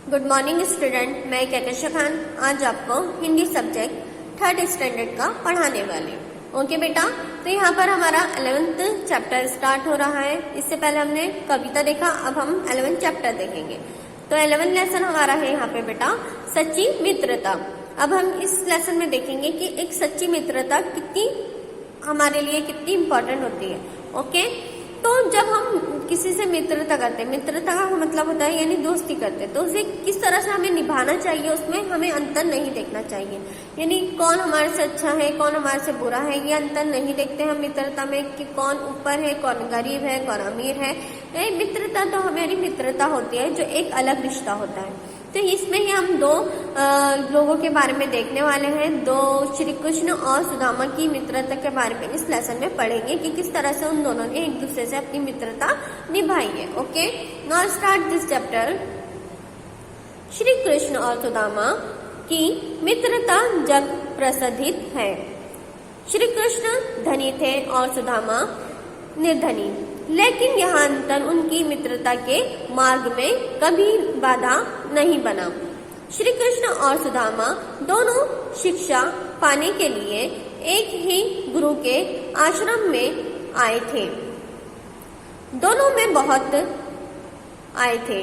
Good morning student, मैं कैकेशा खान आज आपको हिंदी सब्जेक्ट 3rd स्टैंडर्ड का पढ़ाने वाली हूँ। ओके बेटा, तो यहाँ पर हमारा 11th चैप्टर स्टार्ट हो रहा है। इससे पहले हमने कविता देखा, अब हम 11th चैप्टर देखेंगे। तो 11th लेसन हमारा है यहाँ पे बेटा सच्ची मित्रता। अब हम इस लेसन में देखेंगे कि एक सच्ची मित्रता कितनी हमारे लिए कितनी इम्पोर्टेंट होती है। ओके, तो जब हम किसी से मित्रता करते हैं, मित्रता का मतलब होता है यानी दोस्ती करते हैं, तो उसे किस तरह से हमें निभाना चाहिए, उसमें हमें अंतर नहीं देखना चाहिए। यानी कौन हमारे से अच्छा है, कौन हमारे से बुरा है, ये अंतर नहीं देखते हम मित्रता में कि कौन ऊपर है, कौन गरीब है, कौन अमीर है। ये मित्रता तो हमारी मित्रता होती है जो एक अलग रिश्ता होता है। तो इसमें ही हम दो लोगों के बारे में देखने वाले हैं। दो श्री कृष्ण और सुदामा की मित्रता के बारे में इस लेसन में पढ़ेंगे कि किस तरह से उन दोनों ने एक दूसरे से अपनी मित्रता निभाई है। Okay, now start this chapter. Shri Krishna और सुदामा की मित्रता जग प्रसिद्ध है। श्री कृष्ण धनी थे और सुदामा निर्धनी, लेकिन यह अंतर उनकी मित्रता के मार्ग में कभी बाधा नहीं बना। श्री कृष्ण और सुदामा दोनों शिक्षा पाने के लिए एक ही गुरु के आश्रम में आए थे। दोनों में बहुत आए थे।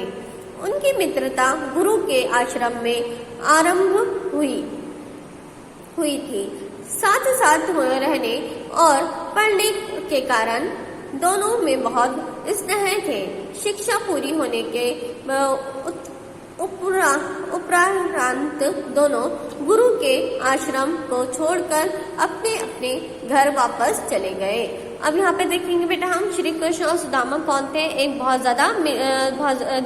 उनकी मित्रता गुरु के आश्रम में आरंभ हुई थी। साथ साथ रहने और पढ़ने के कारण दोनों में बहुत स्नेह थे। शिक्षा पूरी होने के उपरांत दोनों गुरु के आश्रम को छोड़कर अपने अपने घर वापस चले गए। अब यहाँ पे देखेंगे बेटा हम श्री कृष्ण और सुदामा कौन थे। एक बहुत ज्यादा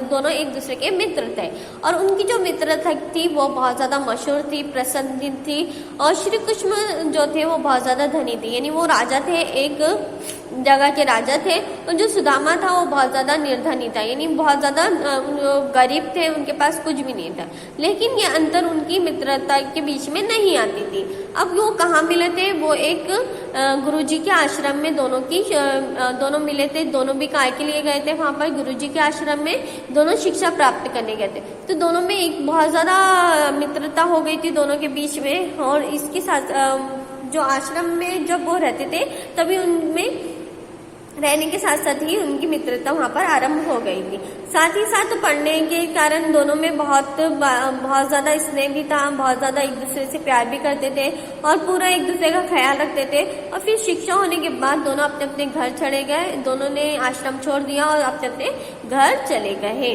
दोनों एक दूसरे के मित्र थे और उनकी जो मित्रता थी वो बहुत ज्यादा मशहूर थी, प्रसिद्ध थी। और श्री कृष्ण जो थे वो बहुत ज्यादा धनी थे, यानी वो राजा थे, एक जगह के राजा थे। और जो सुदामा था वो बहुत ज्यादा निर्धनी था, यानी बहुत ज्यादा गरीब थे, उनके पास कुछ भी नहीं था। लेकिन ये अंतर उनकी मित्रता के बीच में नहीं आती थी। अब वो कहाँ मिले थे? वो एक गुरुजी के आश्रम में दोनों मिले थे। दोनों भी काय के लिए गए थे वहां पर गुरुजी के आश्रम में, दोनों शिक्षा प्राप्त करने गए थे। तो दोनों में एक बहुत ज्यादा मित्रता हो गई थी दोनों के बीच में। और इसके साथ जो आश्रम में जब वो रहते थे तभी उनमें रहने के साथ साथ ही उनकी मित्रता वहां पर आरंभ हो गई थी। साथ ही साथ पढ़ने के कारण दोनों में बहुत ज्यादा स्नेह भी था, बहुत ज्यादा एक दूसरे से प्यार भी करते थे और पूरा एक दूसरे का ख्याल रखते थे। और फिर शिक्षा होने के बाद दोनों अपने अपने घर चले गए। दोनों ने आश्रम छोड़ दिया और अपने अपने घर चले गए।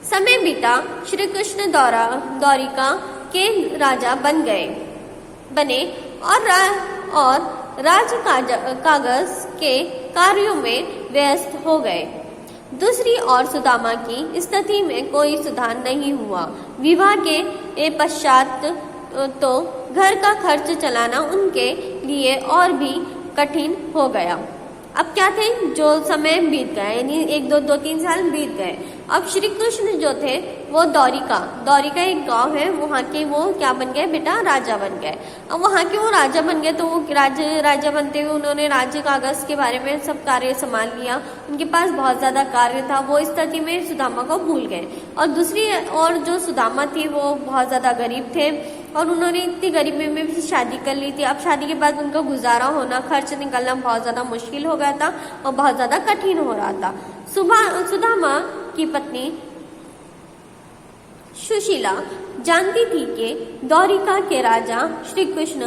समय बीता, श्री कृष्ण द्वारिका के राजा बने और राज कागज के कार्यों में व्यस्त हो गए। दूसरी ओर सुदामा की स्थिति में कोई सुधार नहीं हुआ। विवाह के पश्चात तो घर का खर्च चलाना उनके लिए और भी कठिन हो गया। अब क्या थे, जो समय बीत गए, यानी 1-2-3 साल बीत गए। अब श्री कृष्ण जो थे वो द्वारिका एक गांव है, वहाँ के वो क्या बन गए बेटा? राजा बन गए। अब वहाँ के वो राजा बन गए तो वो राजा बनते हुए उन्होंने राज्य कागज के बारे में सब कार्य संभाल लिया। उनके पास बहुत ज्यादा कार्य था। वो स्थिति में सुदामा को भूल गए। और दूसरी और जो सुदामा थी वो बहुत ज्यादा गरीब थे और उन्होंने इतनी गरीबी में भी शादी कर ली थी। अब शादी के बाद उनका गुजारा होना, खर्च निकलना बहुत ज्यादा मुश्किल हो गया था और बहुत ज्यादा कठिन हो रहा था। सुदामा की पत्नी सुशीला जानती थी कि द्वारिका के राजा श्री कृष्ण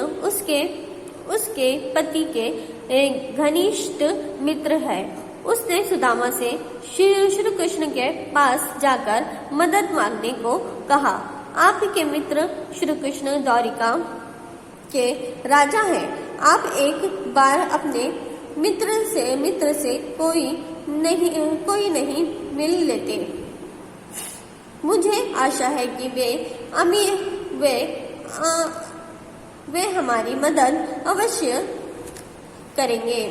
उसके पति के एक घनिष्ठ मित्र है। उसने सुदामा से श्री कृष्ण के पास जाकर मदद मांगने को कहा। आपके मित्र श्री कृष्ण द्वारिका के राजा हैं। आप एक बार अपने मित्र से कोई नहीं मिल लेते। मुझे आशा है कि वे हमारी मदद अवश्य करेंगे।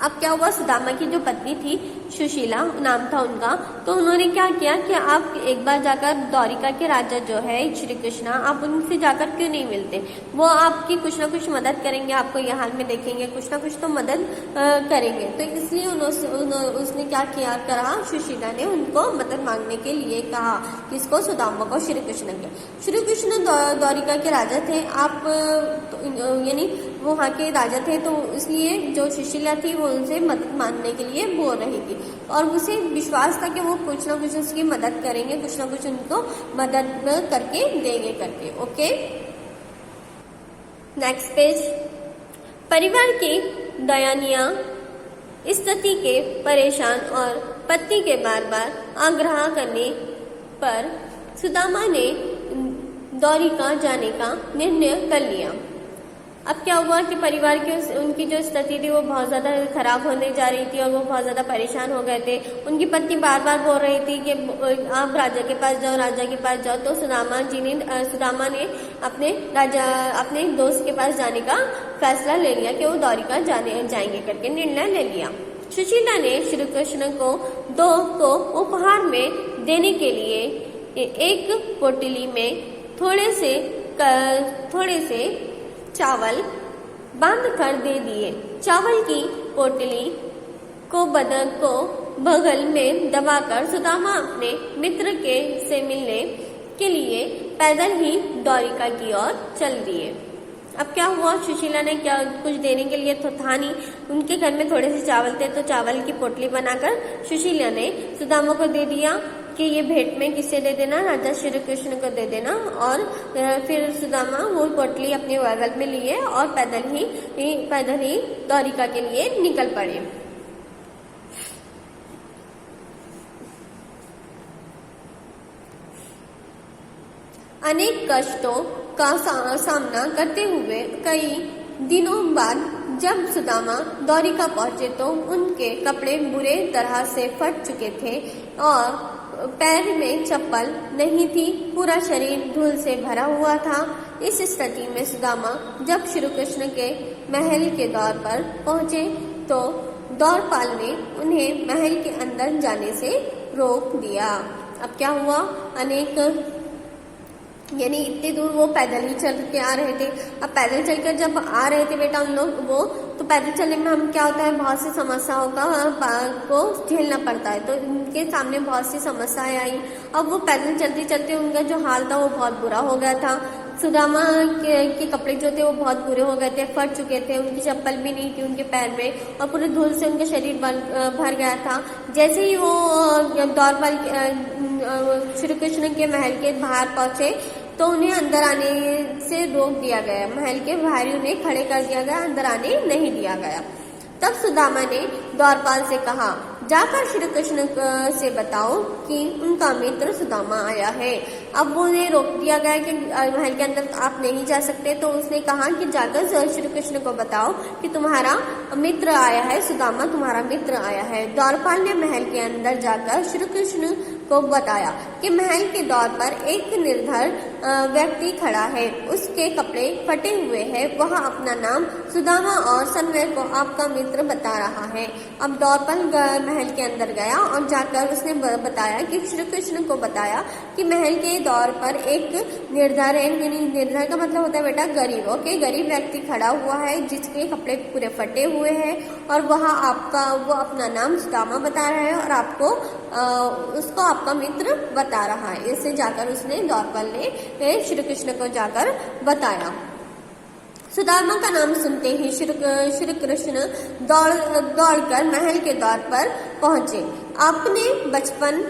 अब क्या हुआ, सुदामा की जो पत्नी थी सुशीला नाम था उनका। तो उन्होंने क्या किया कि आप एक बार जाकर द्वारिका के राजा जो है श्री कृष्ण, आप उनसे जाकर क्यों नहीं मिलते, वो आपकी कुछ ना कुछ मदद करेंगे, आपको ये हाल में देखेंगे, कुछ ना कुछ तो मदद करेंगे। तो इसलिए उसने क्या किया करा, सुशीला ने उनको मदद मांगने के लिए कहा, किसको, सुदामा को, श्री कृष्ण के। श्री कृष्ण द्वारिका के राजा थे, आप यानी वो वहाँ के राजा थे, तो इसलिए जो सुशीला थी वो उनसे मदद मांगने के लिए बोल रही थी और उसे विश्वास था कि वो कुछ ना कुछ उसकी मदद करेंगे, कुछ ना कुछ उनको मदद करके देंगे करके। Okay, next page. परिवार की दयनीय स्थिति के परेशान और पति के बार बार आग्रह करने पर सुदामा ने द्वारिका जाने का निर्णय कर लिया। अब क्या हुआ कि परिवार की उनकी जो स्थिति थी वो बहुत ज़्यादा खराब होने जा रही थी और वो बहुत ज़्यादा परेशान हो गए थे। उनकी पत्नी बार बार बोल रही थी कि आप राजा के पास जाओ, राजा के पास जाओ। तो सुदामा ने अपने दोस्त के पास जाने का फैसला ले लिया कि वो द्वारिका जाएंगे करके निर्णय ले लिया। सुशीला ने श्री कृष्ण को उपहार में देने के लिए एक पोटली में थोड़े से चावल बांध कर दे दिए। चावल की पोटली को बगल में दबाकर सुदामा अपने मित्र से मिलने के लिए पैदल ही द्वारिका की ओर चल दिए। अब क्या हुआ, सुशीला ने क्या कुछ देने के लिए तो था नहीं, उनके घर में थोड़े से चावल थे, तो चावल की पोटली बनाकर सुशीला ने सुदामा को दे दिया कि ये भेंट में किसे दे देना, राजा श्री कृष्ण को दे देना। और फिर सुदामा वो पोटली अपने बगल में लिए और पैदल ही द्वारिका के लिए निकल पड़े। अनेक कष्टों का सामना करते हुए कई दिनों बाद जब सुदामा द्वारिका पहुंचे तो उनके कपड़े बुरे तरह से फट चुके थे और पैर में चप्पल नहीं थी, पूरा शरीर धूल से भरा हुआ था। इस स्थिति में सुदामा जब श्री कृष्ण के महल के द्वार पर पहुंचे तो द्वारपाल ने उन्हें महल के अंदर जाने से रोक दिया। अब क्या हुआ, यानी इतनी दूर वो पैदल ही चल के आ रहे थे। अब पैदल चलकर जब आ रहे थे बेटा उन लोग वो, तो पैदल चलने में हम क्या होता है, बहुत सी समस्याओं को झेलना पड़ता है। तो उनके सामने बहुत सी समस्याएं आई। अब वो पैदल चलते चलते उनका जो हाल था वो बहुत बुरा हो गया था। सुदामा के कपड़े जो थे वो बहुत बुरे हो गए थे, फट चुके थे, उनकी चप्पल भी नहीं थी उनके पैर में और पूरे धूल से उनका शरीर भर गया था। जैसे ही वो द्वारपाल श्री कृष्ण के महल के बाहर पहुंचे तो उन्हें अंदर आने से रोक दिया गया। महल के बाहर ही उन्हें खड़े कर दिया गया, अंदर आने नहीं दिया गया। तब सुदामा ने द्वारपाल से कहा, जाकर श्री कृष्ण से बताओ कि उनका मित्र सुदामा आया है। अब उन्हें रोक दिया गया कि महल के अंदर आप नहीं जा सकते। तो उसने कहा कि जाकर श्री कृष्ण को बताओ कि तुम्हारा मित्र आया है, सुदामा तुम्हारा मित्र आया है। द्वारपाल ने महल के अंदर जाकर श्री कृष्ण को बताया कि महल के द्वार पर एक निर्धर व्यक्ति खड़ा है, उसके कपड़े फटे हुए हैं, वह अपना नाम सुदामा और सन्वय को आपका मित्र बता रहा है। अब द्वारपाल महल के अंदर गया और जाकर उसने बताया कि श्री कृष्ण को बताया कि महल के द्वार पर एक निर्धर है, निर्धर का मतलब होता है बेटा गरीब, ओके, गरीब व्यक्ति खड़ा हुआ है जिसके कपड़े पूरे फटे हुए हैं और वो अपना नाम सुदामा बता रहा है और आपको उसको आपका मित्र बता रहा है। इससे जाकर उसने द्वारपाल ने श्री कृष्ण को जाकर बताया। सुदामा का नाम सुनते ही श्री कृष्ण दौड़कर महल के द्वार पर पहुंचे। अपने बचपन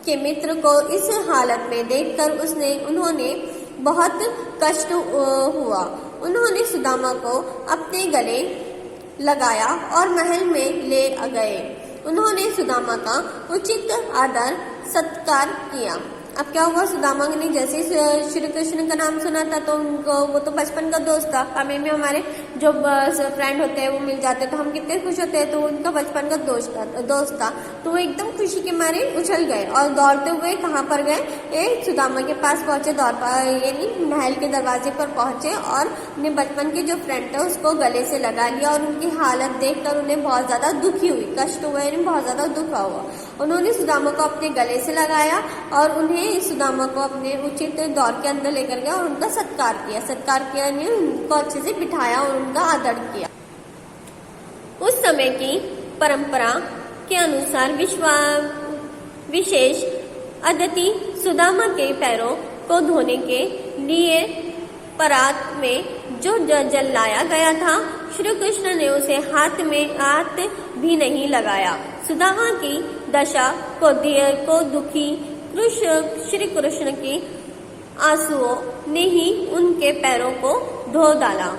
के मित्र को इस हालत में देखकर उन्होंने बहुत कष्ट हुआ। उन्होंने सुदामा को अपने गले लगाया और महल में ले गए। उन्होंने सुदामा का उचित आदर सत्कार किया। अब क्या हुआ, सुदामा ने जैसे श्री कृष्ण का नाम सुना था तो उनको, वो तो बचपन का दोस्त था, हमें में हमारे जो फ्रेंड होते हैं वो मिल जाते हैं तो हम कितने खुश होते हैं। तो उनका बचपन का दोस्त था तो वो एकदम खुशी के मारे उछल गए और दौड़ते हुए कहाँ पर गए, एक सुदामा के पास पहुंचे, यानी महल के दरवाजे पर पहुंचे और अपने बचपन के जो फ्रेंड थे उसको गले से लगा लिया और उनकी हालत देखकर उन्हें बहुत ज्यादा दुखी हुई, कष्ट हुआ, यानी बहुत ज्यादा दुख हुआ। उन्होंने सुदामा को अपने गले से लगाया और उन्हें सुदामा को अपने उचित दौर के अंदर लेकर गया और उनका सत्कार किया, यानी उनको अच्छे से बिठाया और उनका आदर किया। उस समय की परंपरा के अनुसार विशेष अतिथि सुदामा के पैरों को धोने के लिए परात में जो जल लाया गया था, श्री कृष्ण ने उसे हाथ भी नहीं लगाया। सुदामा की दशा को दुखी श्री कृष्ण की आंसुओं ने ही उनके पैरों को धो डाला।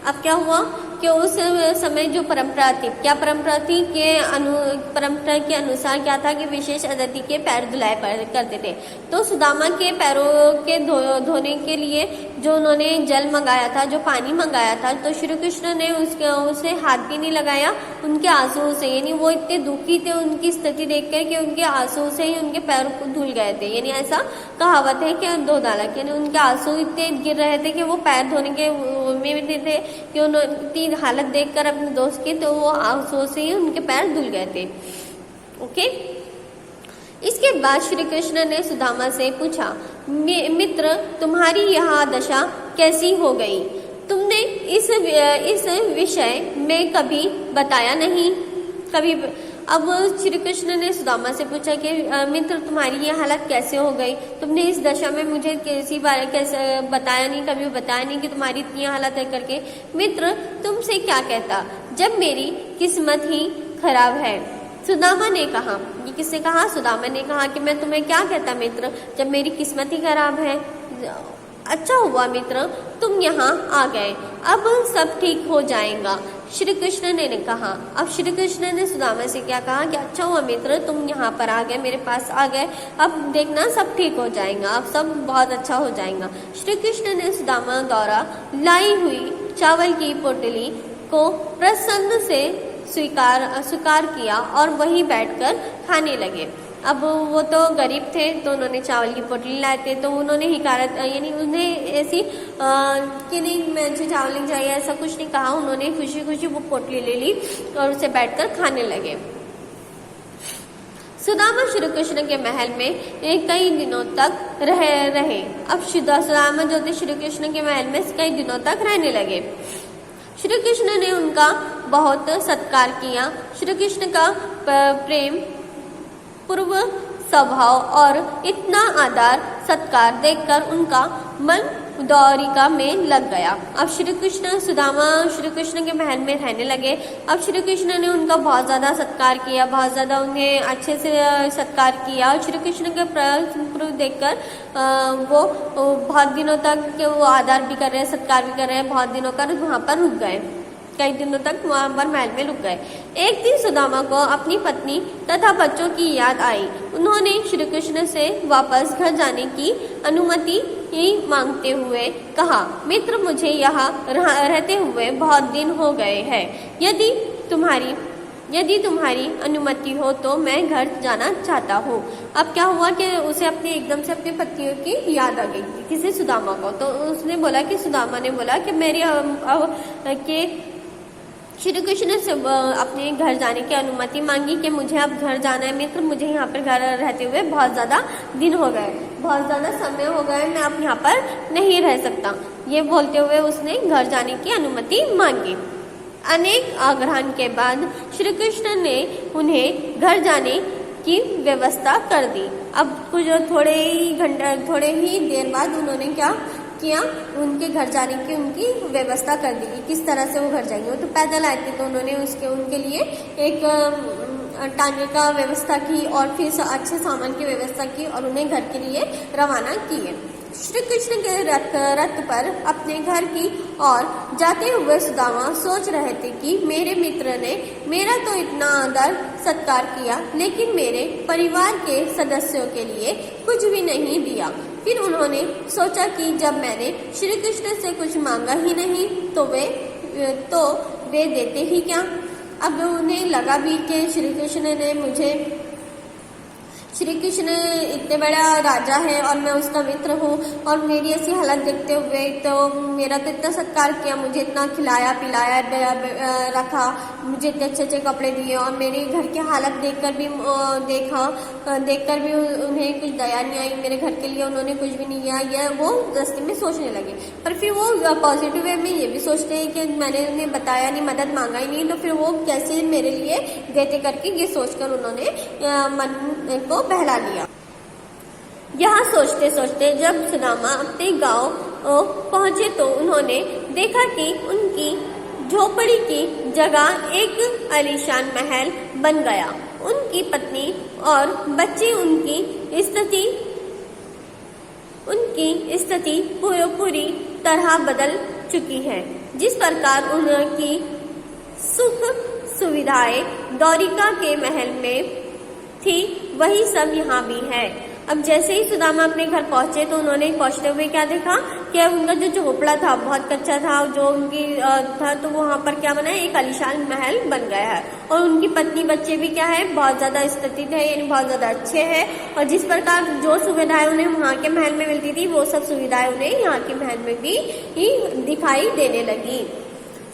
अब क्या हुआ कि उस समय जो परंपरा थी, क्या परंपरा थी कि परंपरा के अनुसार क्या था कि विशेष अतिथि के पैर धुलाए करते थे। तो सुदामा के पैरों के धोने के लिए जो उन्होंने जल मंगाया था, जो पानी मंगाया था, तो श्री कृष्ण ने उसे हाथ भी नहीं लगाया उनके आंसुओं से, यानी वो इतने दुखी थे उनकी स्थिति देखकर कि उनके आंसुओं से ही उनके पैर धुल गए थे। यानी ऐसा कहावत है कि धो डाला, यानी उनके आंसू इतने गिर रहे थे कि वो पैर धोने के में भी थे कि उन्होंने हालत देखकर अपने दोस्त की, तो वो आंसुओं से ही उनके पैर धुल गए थे। ओके, इसके बाद श्री कृष्ण ने सुदामा से पूछा, मित्र तुम्हारी यह दशा कैसी हो गई? तुमने इस विषय में कभी बताया नहीं, कभी। अब श्री कृष्ण ने सुदामा से पूछा कि मित्र तुम्हारी ये हालत कैसे हो गई? तुमने इस दशा में मुझे कैसे बताया नहीं, कभी बताया नहीं कि तुम्हारी इतनी हालत है करके। मित्र तुमसे क्या कहता जब मेरी किस्मत ही खराब है। सुदामा ने कहा, ये किसने कहा? सुदामा ने कहा कि मैं तुम्हें क्या कहता मित्र, जब मेरी किस्मत ही खराब है। अच्छा हुआ मित्र तुम यहाँ आ गए, अब सब ठीक हो जाएगा, श्री कृष्ण ने कहा। अब श्री कृष्ण ने सुदामा से क्या कहा कि अच्छा हुआ मित्र तुम यहाँ पर आ गए, मेरे पास आ गए, अब देखना सब ठीक हो जाएगा, अब सब बहुत अच्छा हो जाएगा। श्री कृष्ण ने सुदामा द्वारा लाई हुई चावल की पोटली को प्रसन्न से स्वीकार किया और वहीं बैठकर खाने लगे। अब वो तो गरीब थे तो उन्होंने चावल की पोटली लाए थे, तो उन्होंने हिकारत, यानी उन्हें ऐसी कि नहीं मुझे चावल नहीं चाहिए ऐसा कुछ नहीं कहा। उन्होंने खुशी खुशी वो पोटली ले ली और उसे बैठकर खाने लगे। सुदामा श्री कृष्ण के महल में कई दिनों तक रहे। अब सुदामा जो थे श्री कृष्ण के महल में कई दिनों तक रहने लगे। श्री कृष्ण ने उनका बहुत सत्कार किया। श्री कृष्ण का प्रेम पूर्व स्वभाव और इतना आदर सत्कार देखकर उनका मन द्वारिका में लग गया। अब श्री कृष्ण सुदामा श्री कृष्ण के महल में रहने लगे। अब श्री कृष्ण ने उनका बहुत ज्यादा सत्कार किया, बहुत ज्यादा उन्हें अच्छे से सत्कार किया। और श्री कृष्ण के प्रति देखकर वो बहुत दिनों तक के वो आदर भी कर रहे हैं, सत्कार भी कर रहे हैं, बहुत दिनों तक वहां पर रुक गए, कई दिनों तक वहां पर महल में रुक गए। एक दिन सुदामा को अपनी पत्नी तथा बच्चों की याद आई। उन्होंने श्री कृष्ण से वापस घर जाने की अनुमति मांगते हुए कहा, मित्र मुझे यहाँ रहते हुए बहुत दिन हो गए हैं, यदि तुम्हारी अनुमति हो तो मैं घर जाना चाहता हूँ। अब क्या हुआ कि उसे एकदम से अपनी पत्नियों की याद आ गई, किसी सुदामा को। तो उसने बोला कि सुदामा ने बोला कि मेरी श्री कृष्ण से अपने घर जाने की अनुमति मांगी कि मुझे अब घर जाना है मित्र, मुझे यहाँ पर घर रहते हुए बहुत ज्यादा दिन हो गए, बहुत ज्यादा समय हो गए, मैं अब यहाँ पर नहीं रह सकता। ये बोलते हुए उसने घर जाने की अनुमति मांगी। अनेक आग्रहण के बाद श्री कृष्ण ने उन्हें घर जाने की व्यवस्था कर दी। अब कुछ थोड़े ही देर बाद उन्होंने क्या किया, उनके घर जाने की उनकी व्यवस्था कर दी। किस तरह से वो घर जाएंगे, वो तो पैदल आए थे, तो उन्होंने उनके लिए एक टांगे का व्यवस्था की और फिर अच्छे सामान की व्यवस्था की और उन्हें घर के लिए रवाना किए। श्री कृष्ण के रथ पर अपने घर की ओर जाते हुए सुदामा सोच रहे थे कि मेरे मित्र ने मेरा तो इतना आदर सत्कार किया, लेकिन मेरे परिवार के सदस्यों के लिए कुछ भी नहीं दिया। फिर उन्होंने सोचा कि जब मैंने श्री कृष्ण से कुछ मांगा ही नहीं तो वे तो वे देते ही क्या। अब उन्हें लगा भी कि श्री कृष्ण इतने बड़ा राजा है और मैं उसका मित्र हूँ, और मेरी ऐसी हालत देखते हुए तो मेरा तो इतना सत्कार किया, मुझे इतना खिलाया पिलाया रखा, मुझे इतने अच्छे अच्छे कपड़े दिए, और मेरे घर की हालत देखकर भी उन्हें कुछ दया नहीं आई, मेरे घर के लिए उन्होंने कुछ भी नहीं किया। यह वो रास्ते में सोचने लगे। पर फिर वो पॉजिटिव वे में ये भी सोचते हैं कि मैंने उन्हें बताया नहीं, मदद मांगा ही नहीं, तो फिर वो कैसे मेरे लिए देते करके ये सोचकर उन्होंने मन को बहला लिया। यहाँ सोचते सोचते जब सुदामा अपने गांव पहुंचे तो उन्होंने देखा कि उनकी झोपड़ी की जगह एक आलीशान महल बन गया। उनकी पत्नी और बच्चे उनकी स्थिति पूरी तरह बदल चुकी है। जिस प्रकार उनकी सुख सुविधाएं द्वारिका के महल में थी, वही सब यहाँ भी है। अब जैसे ही सुदामा अपने घर पहुंचे तो उन्होंने पहुंचते हुए क्या देखा कि उनका जो झोपड़ा था बहुत कच्चा था, जो उनकी था, तो वहाँ पर क्या बना है, एक आलीशान महल बन गया है। और उनकी पत्नी बच्चे भी क्या है, बहुत ज्यादा स्थिति है, यानी बहुत ज्यादा अच्छे हैं। और जिस प्रकार जो सुविधाएं उन्हें वहाँ के महल में मिलती थी, वो सब सुविधाएं उन्हें यहाँ के महल में भी दिखाई देने लगी।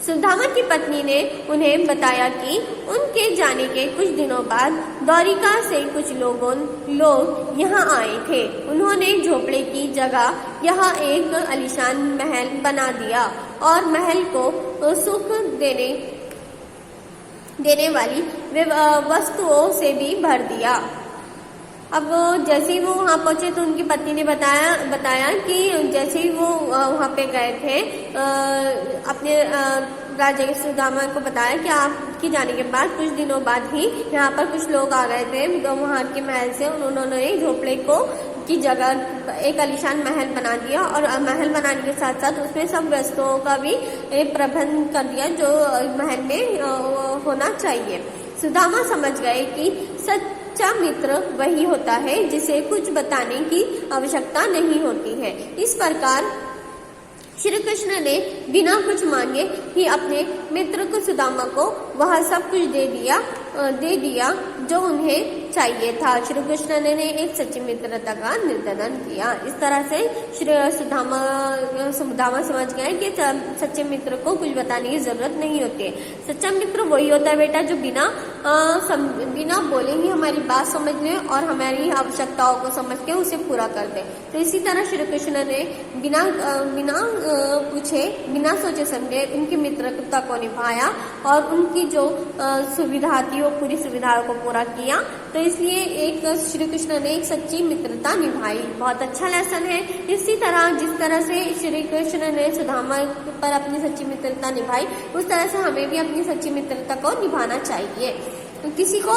सुदामा की पत्नी ने उन्हें बताया कि उनके जाने के कुछ दिनों बाद द्वारिका से कुछ लोग यहाँ आए थे। उन्होंने झोपड़े की जगह यहाँ एक आलीशान महल बना दिया और महल को सुख देने वाली वस्तुओं से भी भर दिया। अब जैसे ही वो वहाँ पहुंचे तो उनकी पत्नी ने बताया कि जैसे ही वो वहाँ पे गए थे, अपने राजा सुदामा को बताया कि आपके जाने के बाद कुछ दिनों बाद ही यहाँ पर कुछ लोग आ गए थे तो वहाँ के महल से उन्होंने झोपड़े की जगह एक आलीशान महल बना दिया, और महल बनाने के साथ साथ उसमें सब वस्तुओं का भी प्रबंध कर दिया जो महल में होना चाहिए। सुदामा समझ गए कि सच्चा मित्र वही होता है जिसे कुछ बताने की आवश्यकता नहीं होती है। इस प्रकार श्री कृष्ण ने बिना कुछ मांगे ही अपने मित्र को सुदामा को वह सब कुछ दे दिया जो उन्हें चाहिए था। श्री कृष्ण ने एक सच्ची मित्रता का निर्धारण किया। इस तरह से सुदामा समझ गए कि सच्चे मित्र को कुछ बताने की जरूरत नहीं होती है। सच्चा मित्र वही होता है बेटा जो बिना बोले ही हमारी बात समझ ले और हमारी आवश्यकताओं को समझ के उसे पूरा कर दे। तो इसी तरह श्री कृष्ण ने बिना पूछे बिना सोचे समझे उनकी मित्रता को निभाया और उनकी जो सुविधा थी वो पूरी सुविधाओं को पूरा किया। तो इसलिए एक श्री कृष्ण ने एक सच्ची मित्रता निभाई। बहुत अच्छा लेसन है। इसी तरह जिस तरह से श्री कृष्ण ने सुदामा पर अपनी सच्ची मित्रता निभाई, उस तरह से हमें भी अपनी सच्ची मित्रता को निभाना चाहिए। किसी को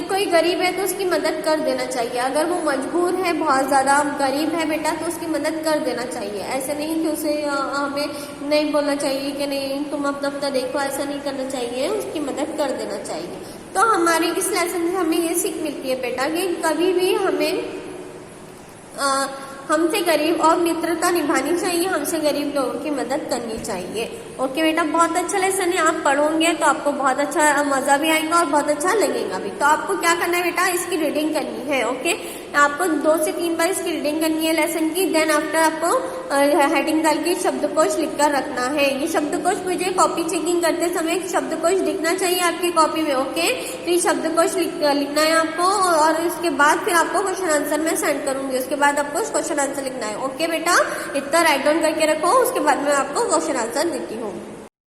कोई गरीब है तो उसकी मदद कर देना चाहिए। अगर वो मजबूर है, बहुत ज्यादा गरीब है बेटा, तो उसकी मदद कर देना चाहिए। ऐसे नहीं कि उसे हमें नहीं बोलना चाहिए कि नहीं तुम अपना देखो, ऐसा नहीं करना चाहिए, उसकी मदद कर देना चाहिए। तो हमारे इस लेसन से हमें ये सीख मिलती है बेटा कि कभी भी हमें हमसे गरीब और मित्रता निभानी चाहिए, हमसे गरीब लोगों की मदद करनी चाहिए। ओके बेटा, बहुत अच्छा लेसन है। आप पढ़ोगे तो आपको बहुत अच्छा मजा भी आएगा और बहुत अच्छा लगेगा भी। तो आपको क्या करना है बेटा, इसकी रीडिंग करनी है। ओके, आपको 2 से 3 बार इसकी रीडिंग करनी है लेसन की। देन आफ्टर आपको हेडिंग डाल के शब्दकोश लिखकर रखना है। ये शब्दकोश मुझे कॉपी चेकिंग करते समय शब्दकोश दिखना चाहिए आपकी कॉपी में। ओके, तो ये शब्दकोश लिखना है आपको और उसके बाद फिर आपको क्वेश्चन आंसर मैं सेंड करूंगी। उसके बाद आपको क्वेश्चन आंसर लिखना है। ओके बेटा, इतना राइट डाउन करके रखो, उसके बाद मैं आपको क्वेश्चन आंसर देती हूँ।